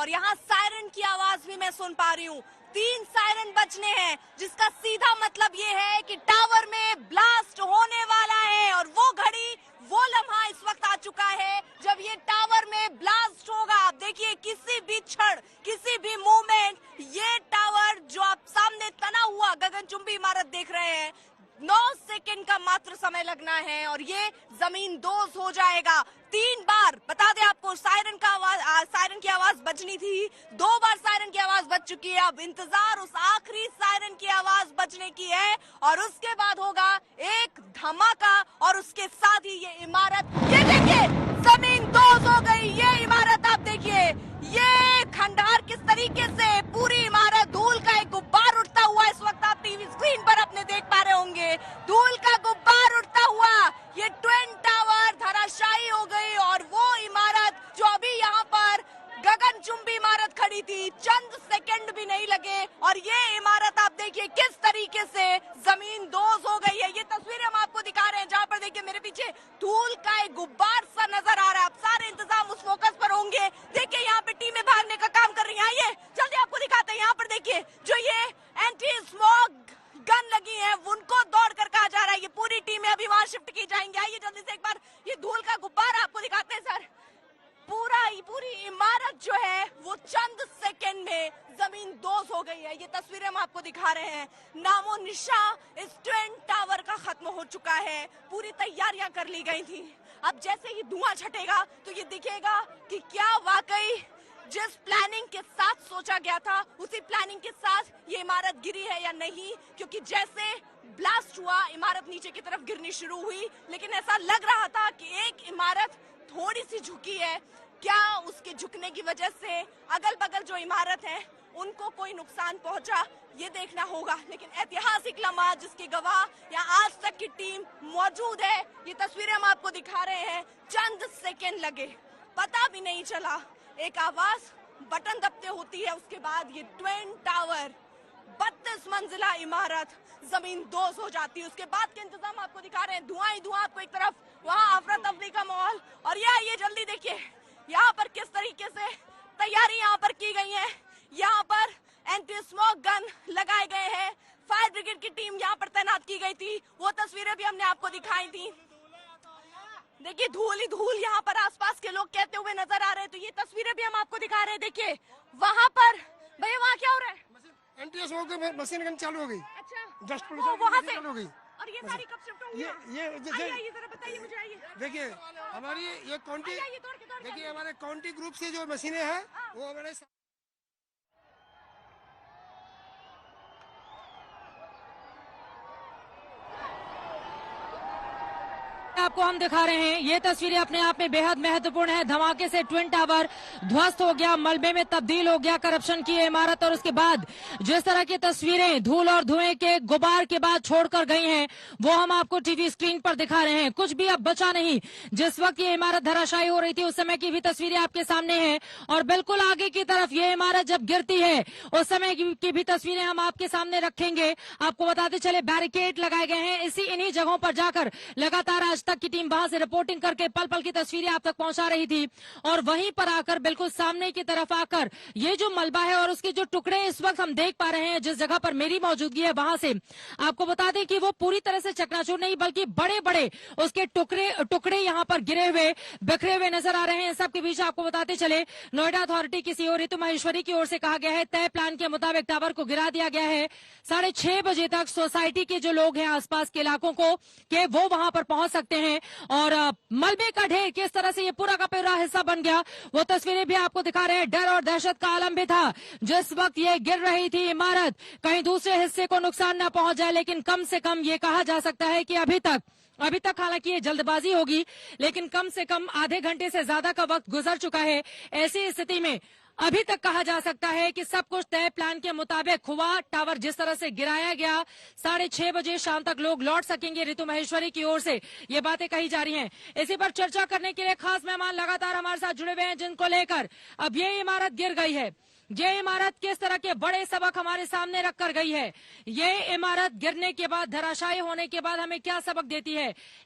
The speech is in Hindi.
और यहाँ सायरन की आवाज भी मैं सुन पा रही हूँ। 3 सायरन बजने हैं, जिसका सीधा मतलब ये है कि टावर में ब्लास्ट होने वाला है। और वो घड़ी, वो लम्हा इस वक्त आ चुका है जब ये टावर में ब्लास्ट होगा। आप देखिए, किसी भी क्षण, किसी भी मोमेंट ये टावर जो आप सामने तना हुआ गगनचुंबी इमारत देख रहे हैं, 9 सेकंड का मात्र समय लगना है और ये जमीन दोज हो जाएगा। 3 बार, बता दें आपको, सायरन की आवाज बजनी थी। 2 बार सायरन की आवाज बज चुकी है। अब इंतजार उस आखिरी सायरन की आवाज बजने की है और उसके बाद होगा एक धमाका और उसके साथ ही ये इमारत, ये देखिए, जमीन दोज हो गई। ये इमारत आप देखिए, ये खंडहर किस तरीके से, पूरी इमारत, धूल का एक गुब्बार उठता हुआ इस वक्त आप टीवी स्क्रीन पर अपने देख पा रहे होंगे। धूल का गुब्बार उठता हुआ ये ट्विन टावर धराशायी हो गई और वो इमारत जो अभी यहाँ पर गगनचुंबी इमारत खड़ी थी, चंद सेकंड भी नहीं लगे और ये इमारत आप देखिए किस तरीके से जमीन दोज हो गई है। ये तस्वीरें हम आपको दिखा रहे हैं जहाँ पर देखिए मेरे पीछे धूल का एक गुब्बार सा नजर आ रहा है। आप सारे इंतजाम उस फोकस पर होंगे। देखिए यहाँ पे टीमें भागने का काम कर रही हैं। आइए जल्दी आपको दिखाते हैं। यहाँ पर देखिए जो ये एंटी स्मोक गन लगी है, उनको दौड़ कर कहा जा रहा है। ये पूरी टीमें अभी वहां शिफ्ट की जाएंगी। आइए जल्दी से एक बार ये धूल का गुब्बार आपको दिखाते हैं सर। पूरी इमारत जो है वो चंद सेकंड में जमीन दोज हो गई है। ये तस्वीरें हम आपको दिखा रहे हैं। नामो निशा इस ट्विन टावर का खत्म हो चुका है। पूरी तैयारियां कर ली गई थी। अब जैसे ही धुआं छटेगा तो ये दिखेगा कि क्या वाकई जिस प्लानिंग के साथ सोचा गया था उसी प्लानिंग के साथ ये इमारत गिरी है या नहीं। क्योंकि जैसे ब्लास्ट हुआ, इमारत नीचे की तरफ गिरनी शुरू हुई, लेकिन ऐसा लग रहा था कि एक इमारत थोड़ी सी झुकी है। क्या उसके झुकने की वजह से अगल बगल जो इमारत है उनको कोई नुकसान पहुंचा, ये देखना होगा। लेकिन ऐतिहासिक लम्हा जिसके गवाह यहाँ आज तक की टीम मौजूद है, ये तस्वीरें हम आपको दिखा रहे हैं। चंद सेकंड लगे, पता भी नहीं चला। एक आवाज बटन दबते होती है, उसके बाद ये ट्विन टावर 32 मंजिला इमारत जमीन दोज हो जाती है। उसके बाद के इंतजाम आपको दिखा रहे हैं। धुआं ही धुआं आपको एक तरफ, वहाँ अफरा तफरी का माहौल। और ये जल्दी देखिए यहाँ पर किस तरीके से तैयारी यहाँ पर की गई है। यहाँ पर एंटी स्मोक गन लगाए गए हैं। फायर ब्रिगेड की टीम यहाँ पर तैनात की गई थी। वो तस्वीरें भी हमने आपको दिखाई थी। देखिए धूल ही धूल यहाँ पर आसपास के लोग कहते हुए नजर आ रहे हैं। तो ये तस्वीरें भी हम आपको दिखा रहे हैं। देखिए वहाँ पर, भैया वहाँ क्या हो रहा है? एंटी स्मोक मशीन गन चालू हो गई। अच्छा, डस्ट पोल्यूशन वहाँ से चालू हो गई। और ये सारी कब शिफ्ट होंगी? ये जरा बताइए मुझे। आइए देखिए हमारी ये काउंटी, देखिए हमारे काउंटी ग्रुप से जो मशीनें हैं वो हमारे आपको हम दिखा रहे हैं। ये तस्वीरें अपने आप में बेहद महत्वपूर्ण है। धमाके से ट्विन टावर ध्वस्त हो गया, मलबे में तब्दील हो गया करप्शन की इमारत। और उसके बाद जिस तरह की तस्वीरें धूल और धुएं के गुबार के बाद छोड़कर गई हैं, वो हम आपको टीवी स्क्रीन पर दिखा रहे हैं। कुछ भी अब बचा नहीं। जिस वक्त ये इमारत धराशायी हो रही थी उस समय की भी तस्वीरें आपके सामने हैं और बिल्कुल आगे की तरफ ये इमारत जब गिरती है उस समय की भी तस्वीरें हम आपके सामने रखेंगे। आपको बताते चले बैरिकेड लगाए गए हैं। इन्हीं जगहों पर जाकर लगातार आज तक की टीम वहां से रिपोर्टिंग करके पल पल की तस्वीरें आप तक पहुंचा रही थी। और वहीं पर आकर बिल्कुल सामने की तरफ आकर ये जो मलबा है और उसके जो टुकड़े इस वक्त हम देख पा रहे हैं, जिस जगह पर मेरी मौजूदगी है वहां से आपको बता दें कि वो पूरी तरह से चकनाचूर नहीं बल्कि बड़े बड़े उसके टुकड़े यहाँ पर गिरे हुए बिखरे हुए नजर आ रहे हैं। सबके बीच आपको बताते चले नोएडा अथॉरिटी की सीईओ ऋतु माहेश्वरी की ओर से कहा गया है तय प्लान के मुताबिक टावर को गिरा दिया गया है। 6:30 बजे तक सोसाइटी के जो लोग हैं आसपास के इलाकों को के वो वहां पर पहुंच सकते हैं। और मलबे का ढेर किस तरह से ये पूरा का पूरा हिस्सा बन गया वो तस्वीरें भी आपको दिखा रहे हैं। डर और दहशत का आलम भी था जिस वक्त ये गिर रही थी इमारत, कहीं दूसरे हिस्से को नुकसान न पहुंच जाए। लेकिन कम से कम ये कहा जा सकता है कि अभी तक हालांकि ये जल्दबाजी होगी, लेकिन कम से कम आधे घंटे से ज्यादा का वक्त गुजर चुका है। ऐसी स्थिति में अभी तक कहा जा सकता है कि सब कुछ तय प्लान के मुताबिक हुआ। टावर जिस तरह से गिराया गया, 6:30 बजे शाम तक लोग लौट सकेंगे। ऋतु माहेश्वरी की ओर से ये बातें कही जा रही हैं। इसी पर चर्चा करने के लिए खास मेहमान लगातार हमारे साथ जुड़े हुए हैं, जिनको लेकर अब ये इमारत गिर गई है, ये इमारत किस तरह के बड़े सबक हमारे सामने रख कर गई है, ये इमारत गिरने के बाद, धराशायी होने के बाद हमें क्या सबक देती है,